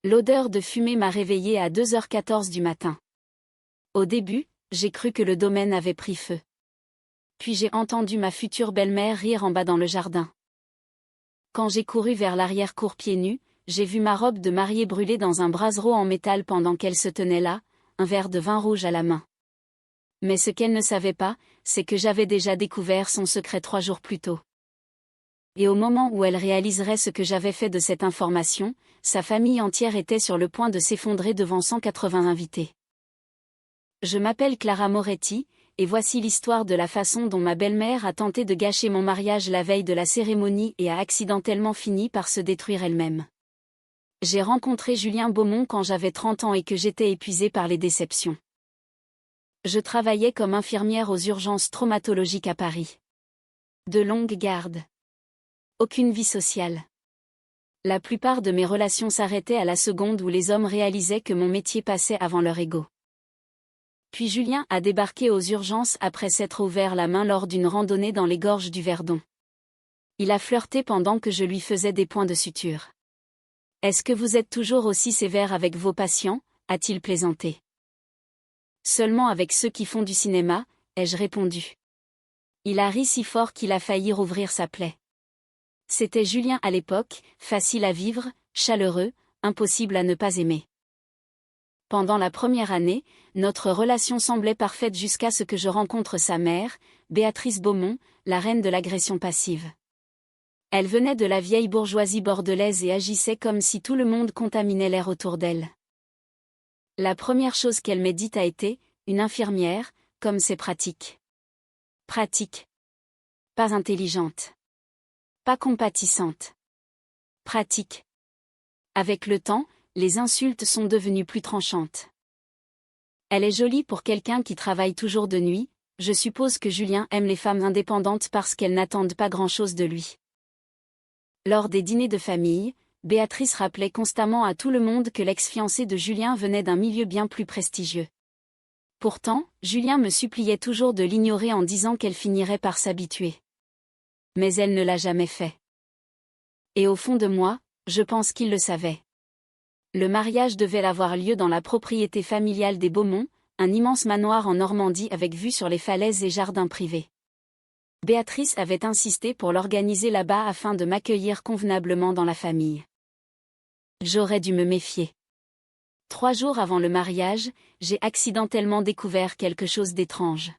L'odeur de fumée m'a réveillée à 2h14 du matin. Au début, j'ai cru que le domaine avait pris feu. Puis j'ai entendu ma future belle-mère rire en bas dans le jardin. Quand j'ai couru vers l'arrière-cour pieds nus, j'ai vu ma robe de mariée brûler dans un brasero en métal pendant qu'elle se tenait là, un verre de vin rouge à la main. Mais ce qu'elle ne savait pas, c'est que j'avais déjà découvert son secret 3 jours plus tôt. Et au moment où elle réaliserait ce que j'avais fait de cette information, sa famille entière était sur le point de s'effondrer devant 180 invités. Je m'appelle Clara Moretti, et voici l'histoire de la façon dont ma belle-mère a tenté de gâcher mon mariage la veille de la cérémonie et a accidentellement fini par se détruire elle-même. J'ai rencontré Julien Beaumont quand j'avais 30 ans et que j'étais épuisée par les déceptions. Je travaillais comme infirmière aux urgences traumatologiques à Paris. De longues gardes. Aucune vie sociale. La plupart de mes relations s'arrêtaient à la seconde où les hommes réalisaient que mon métier passait avant leur ego. Puis Julien a débarqué aux urgences après s'être ouvert la main lors d'une randonnée dans les gorges du Verdon. Il a flirté pendant que je lui faisais des points de suture. « Est-ce que vous êtes toujours aussi sévère avec vos patients ?» a-t-il plaisanté. « Seulement avec ceux qui font du cinéma », ai-je répondu. Il a ri si fort qu'il a failli rouvrir sa plaie. C'était Julien à l'époque, facile à vivre, chaleureux, impossible à ne pas aimer. Pendant la première année, notre relation semblait parfaite jusqu'à ce que je rencontre sa mère, Béatrice Beaumont, la reine de l'agression passive. Elle venait de la vieille bourgeoisie bordelaise et agissait comme si tout le monde contaminait l'air autour d'elle. La première chose qu'elle m'ait dite a été « une infirmière, comme c'est pratique ». Pratique. Pas intelligente. Pas compatissante. Pratique. Avec le temps, les insultes sont devenues plus tranchantes. Elle est jolie pour quelqu'un qui travaille toujours de nuit, je suppose que Julien aime les femmes indépendantes parce qu'elles n'attendent pas grand-chose de lui. Lors des dîners de famille, Béatrice rappelait constamment à tout le monde que l'ex-fiancé de Julien venait d'un milieu bien plus prestigieux. Pourtant, Julien me suppliait toujours de l'ignorer en disant qu'elle finirait par s'habituer. Mais elle ne l'a jamais fait. Et au fond de moi, je pense qu'il le savait. Le mariage devait avoir lieu dans la propriété familiale des Beaumont, un immense manoir en Normandie avec vue sur les falaises et jardins privés. Béatrice avait insisté pour l'organiser là-bas afin de m'accueillir convenablement dans la famille. J'aurais dû me méfier. 3 jours avant le mariage, j'ai accidentellement découvert quelque chose d'étrange.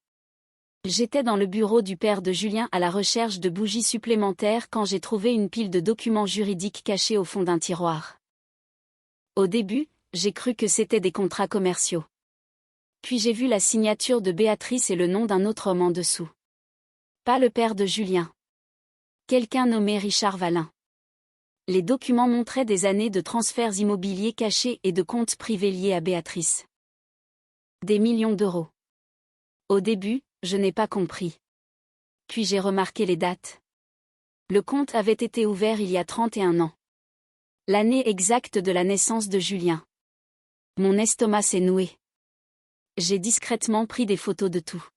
J'étais dans le bureau du père de Julien à la recherche de bougies supplémentaires quand j'ai trouvé une pile de documents juridiques cachés au fond d'un tiroir. Au début, j'ai cru que c'était des contrats commerciaux. Puis j'ai vu la signature de Béatrice et le nom d'un autre homme en dessous. Pas le père de Julien. Quelqu'un nommé Richard Valin. Les documents montraient des années de transferts immobiliers cachés et de comptes privés liés à Béatrice. Des millions d'euros. Au début, je n'ai pas compris. Puis j'ai remarqué les dates. Le compte avait été ouvert il y a 31 ans. L'année exacte de la naissance de Julien. Mon estomac s'est noué. J'ai discrètement pris des photos de tout.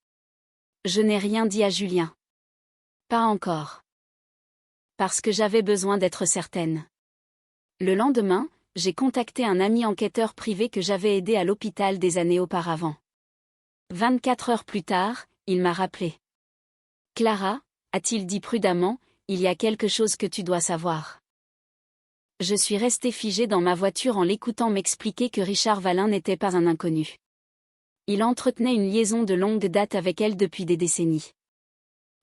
Je n'ai rien dit à Julien. Pas encore. Parce que j'avais besoin d'être certaine. Le lendemain, j'ai contacté un ami enquêteur privé que j'avais aidé à l'hôpital des années auparavant. 24 heures plus tard, il m'a rappelé. « Clara », a-t-il dit prudemment, « il y a quelque chose que tu dois savoir. » Je suis restée figée dans ma voiture en l'écoutant m'expliquer que Richard Valin n'était pas un inconnu. Il entretenait une liaison de longue date avec elle depuis des décennies.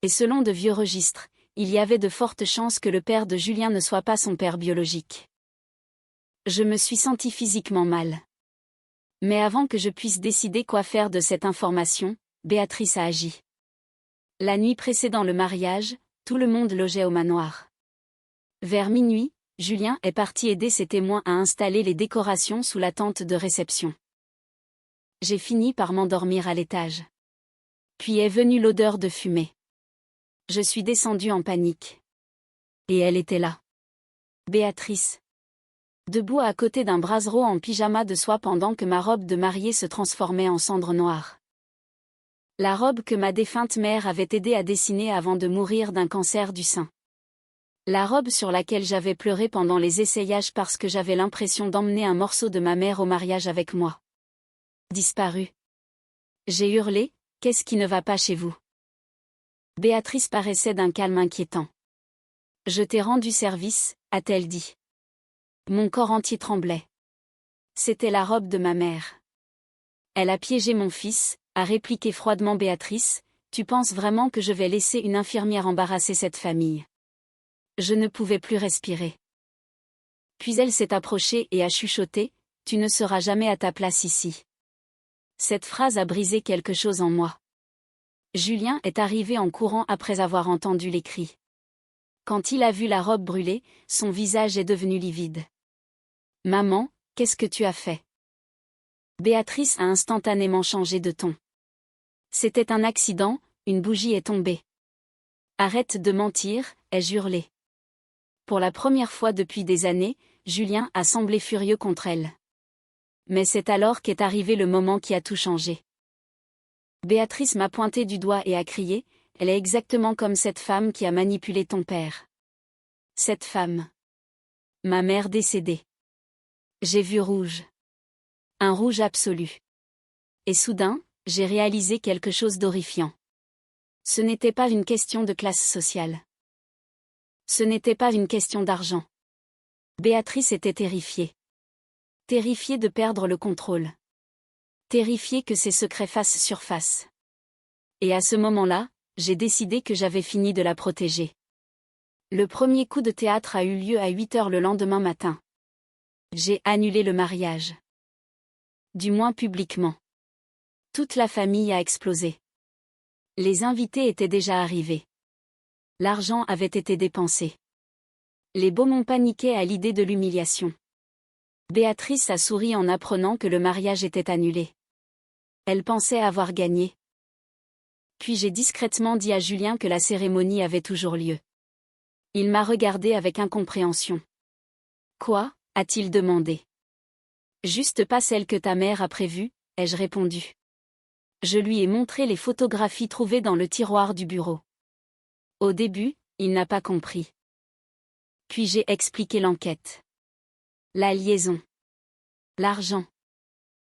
Et selon de vieux registres, il y avait de fortes chances que le père de Julien ne soit pas son père biologique. Je me suis sentie physiquement mal. Mais avant que je puisse décider quoi faire de cette information, Béatrice a agi. La nuit précédant le mariage, tout le monde logeait au manoir. Vers minuit, Julien est parti aider ses témoins à installer les décorations sous la tente de réception. J'ai fini par m'endormir à l'étage. Puis est venue l'odeur de fumée. Je suis descendue en panique. Et elle était là. Béatrice. Debout à côté d'un brasero en pyjama de soie pendant que ma robe de mariée se transformait en cendre noire. La robe que ma défunte mère avait aidé à dessiner avant de mourir d'un cancer du sein. La robe sur laquelle j'avais pleuré pendant les essayages parce que j'avais l'impression d'emmener un morceau de ma mère au mariage avec moi. Disparu. J'ai hurlé, « Qu'est-ce qui ne va pas chez vous ?» Béatrice paraissait d'un calme inquiétant. « Je t'ai rendu service », a-t-elle dit. Mon corps entier tremblait. C'était la robe de ma mère. Elle a piégé mon fils, a répliqué froidement Béatrice, « Tu penses vraiment que je vais laisser une infirmière embarrasser cette famille ?» Je ne pouvais plus respirer. Puis elle s'est approchée et a chuchoté, « Tu ne seras jamais à ta place ici. » Cette phrase a brisé quelque chose en moi. Julien est arrivé en courant après avoir entendu les cris. Quand il a vu la robe brûler, son visage est devenu livide. « Maman, qu'est-ce que tu as fait ?» Béatrice a instantanément changé de ton. C'était un accident, une bougie est tombée. Arrête de mentir, ai-je hurlé. Pour la première fois depuis des années, Julien a semblé furieux contre elle. Mais c'est alors qu'est arrivé le moment qui a tout changé. Béatrice m'a pointé du doigt et a crié, « Elle est exactement comme cette femme qui a manipulé ton père. » Cette femme. Ma mère décédée. J'ai vu rouge. Un rouge absolu. Et soudain, j'ai réalisé quelque chose d'horrifiant. Ce n'était pas une question de classe sociale. Ce n'était pas une question d'argent. Béatrice était terrifiée. Terrifiée de perdre le contrôle. Terrifiée que ses secrets fassent surface. Et à ce moment-là, j'ai décidé que j'avais fini de la protéger. Le premier coup de théâtre a eu lieu à 8h le lendemain matin. J'ai annulé le mariage. Du moins publiquement. Toute la famille a explosé. Les invités étaient déjà arrivés. L'argent avait été dépensé. Les Beaumont paniquaient à l'idée de l'humiliation. Béatrice a souri en apprenant que le mariage était annulé. Elle pensait avoir gagné. Puis j'ai discrètement dit à Julien que la cérémonie avait toujours lieu. Il m'a regardé avec incompréhension. « Quoi ?» a-t-il demandé. « Juste pas celle que ta mère a prévue, ai-je répondu. Je lui ai montré les photographies trouvées dans le tiroir du bureau. Au début, il n'a pas compris. Puis j'ai expliqué l'enquête. La liaison. L'argent.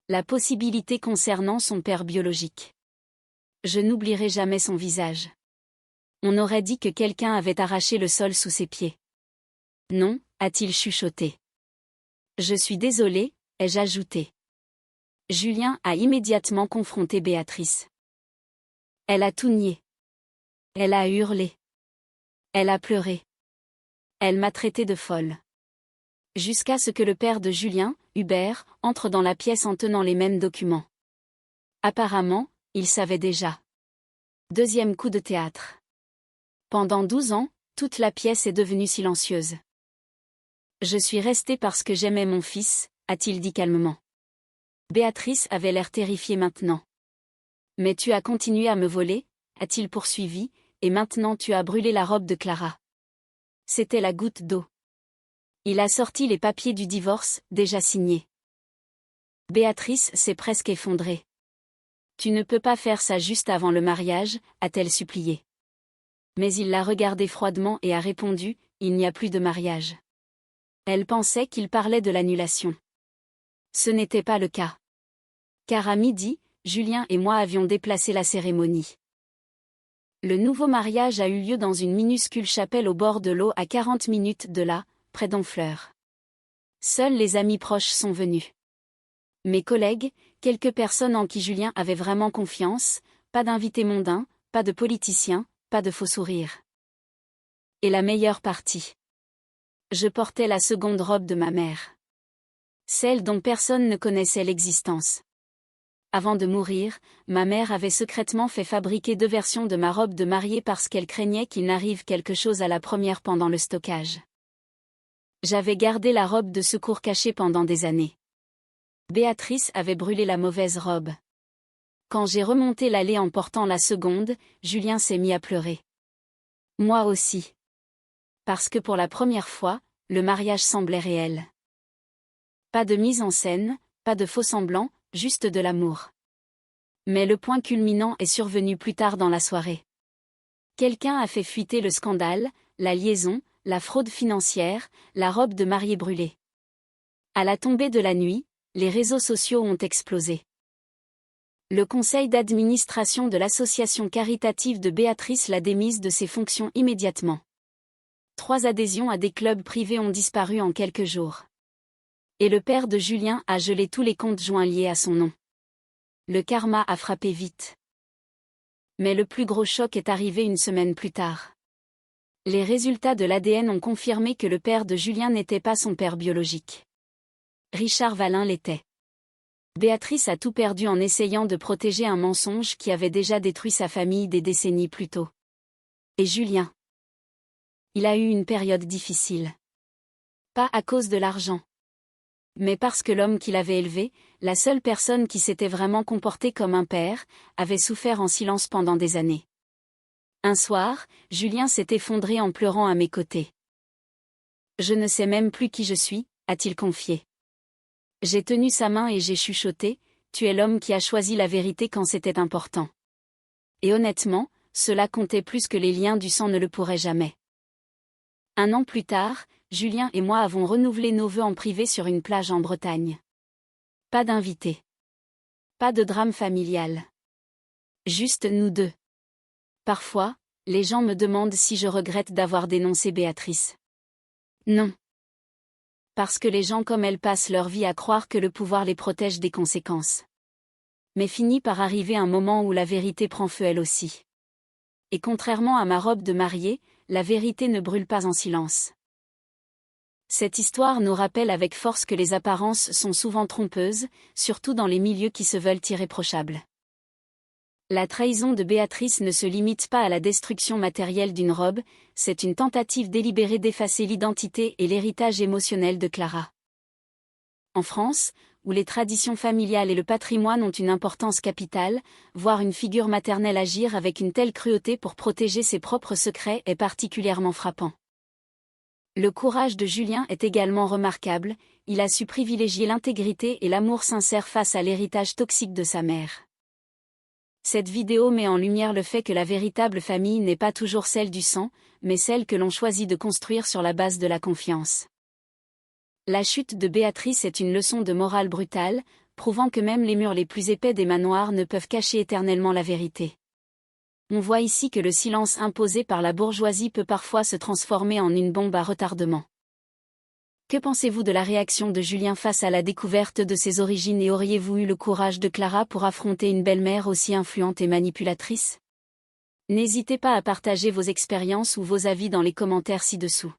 La possibilité concernant son père biologique. Je n'oublierai jamais son visage. On aurait dit que quelqu'un avait arraché le sol sous ses pieds. Non, a-t-il chuchoté. Je suis désolé, ai-je ajouté. Julien a immédiatement confronté Béatrice. Elle a tout nié. Elle a hurlé. Elle a pleuré. Elle m'a traité de folle. Jusqu'à ce que le père de Julien, Hubert, entre dans la pièce en tenant les mêmes documents. Apparemment, il savait déjà. Deuxième coup de théâtre. Pendant 12 ans, toute la pièce est devenue silencieuse. Je suis resté parce que j'aimais mon fils, a-t-il dit calmement. Béatrice avait l'air terrifiée maintenant. Mais tu as continué à me voler, a-t-il poursuivi, et maintenant tu as brûlé la robe de Clara. C'était la goutte d'eau. Il a sorti les papiers du divorce, déjà signés. Béatrice s'est presque effondrée. Tu ne peux pas faire ça juste avant le mariage, a-t-elle supplié. Mais il l'a regardée froidement et a répondu, il n'y a plus de mariage. Elle pensait qu'il parlait de l'annulation. Ce n'était pas le cas. Car à midi, Julien et moi avions déplacé la cérémonie. Le nouveau mariage a eu lieu dans une minuscule chapelle au bord de l'eau à 40 minutes de là, près d'Honfleur. Seuls les amis proches sont venus. Mes collègues, quelques personnes en qui Julien avait vraiment confiance, pas d'invités mondains, pas de politiciens, pas de faux sourires. Et la meilleure partie. Je portais la seconde robe de ma mère. Celle dont personne ne connaissait l'existence. Avant de mourir, ma mère avait secrètement fait fabriquer 2 versions de ma robe de mariée parce qu'elle craignait qu'il n'arrive quelque chose à la première pendant le stockage. J'avais gardé la robe de secours cachée pendant des années. Béatrice avait brûlé la mauvaise robe. Quand j'ai remonté l'allée en portant la seconde, Julien s'est mis à pleurer. Moi aussi. Parce que pour la première fois, le mariage semblait réel. Pas de mise en scène, pas de faux-semblants, juste de l'amour. Mais le point culminant est survenu plus tard dans la soirée. Quelqu'un a fait fuiter le scandale, la liaison, la fraude financière, la robe de mariée brûlée. À la tombée de la nuit, les réseaux sociaux ont explosé. Le conseil d'administration de l'association caritative de Béatrice l'a démise de ses fonctions immédiatement. 3 adhésions à des clubs privés ont disparu en quelques jours. Et le père de Julien a gelé tous les comptes joints liés à son nom. Le karma a frappé vite. Mais le plus gros choc est arrivé une semaine plus tard. Les résultats de l'ADN ont confirmé que le père de Julien n'était pas son père biologique. Richard Valin l'était. Béatrice a tout perdu en essayant de protéger un mensonge qui avait déjà détruit sa famille des décennies plus tôt. Et Julien? Il a eu une période difficile. Pas à cause de l'argent. Mais parce que l'homme qu'il avait élevé, la seule personne qui s'était vraiment comportée comme un père, avait souffert en silence pendant des années. Un soir, Julien s'est effondré en pleurant à mes côtés. « Je ne sais même plus qui je suis », a-t-il confié. J'ai tenu sa main et j'ai chuchoté, « Tu es l'homme qui a choisi la vérité quand c'était important. » Et honnêtement, cela comptait plus que les liens du sang ne le pourraient jamais. 1 an plus tard, Julien et moi avons renouvelé nos vœux en privé sur une plage en Bretagne. Pas d'invités. Pas de drame familial. Juste nous deux. Parfois, les gens me demandent si je regrette d'avoir dénoncé Béatrice. Non. Parce que les gens comme elle passent leur vie à croire que le pouvoir les protège des conséquences. Mais finit par arriver un moment où la vérité prend feu elle aussi. Et contrairement à ma robe de mariée, la vérité ne brûle pas en silence. Cette histoire nous rappelle avec force que les apparences sont souvent trompeuses, surtout dans les milieux qui se veulent irréprochables. La trahison de Béatrice ne se limite pas à la destruction matérielle d'une robe, c'est une tentative délibérée d'effacer l'identité et l'héritage émotionnel de Clara. En France, où les traditions familiales et le patrimoine ont une importance capitale, voir une figure maternelle agir avec une telle cruauté pour protéger ses propres secrets est particulièrement frappant. Le courage de Julien est également remarquable, il a su privilégier l'intégrité et l'amour sincère face à l'héritage toxique de sa mère. Cette vidéo met en lumière le fait que la véritable famille n'est pas toujours celle du sang, mais celle que l'on choisit de construire sur la base de la confiance. La chute de Béatrice est une leçon de morale brutale, prouvant que même les murs les plus épais des manoirs ne peuvent cacher éternellement la vérité. On voit ici que le silence imposé par la bourgeoisie peut parfois se transformer en une bombe à retardement. Que pensez-vous de la réaction de Julien face à la découverte de ses origines et auriez-vous eu le courage de Clara pour affronter une belle-mère aussi influente et manipulatrice? N'hésitez pas à partager vos expériences ou vos avis dans les commentaires ci-dessous.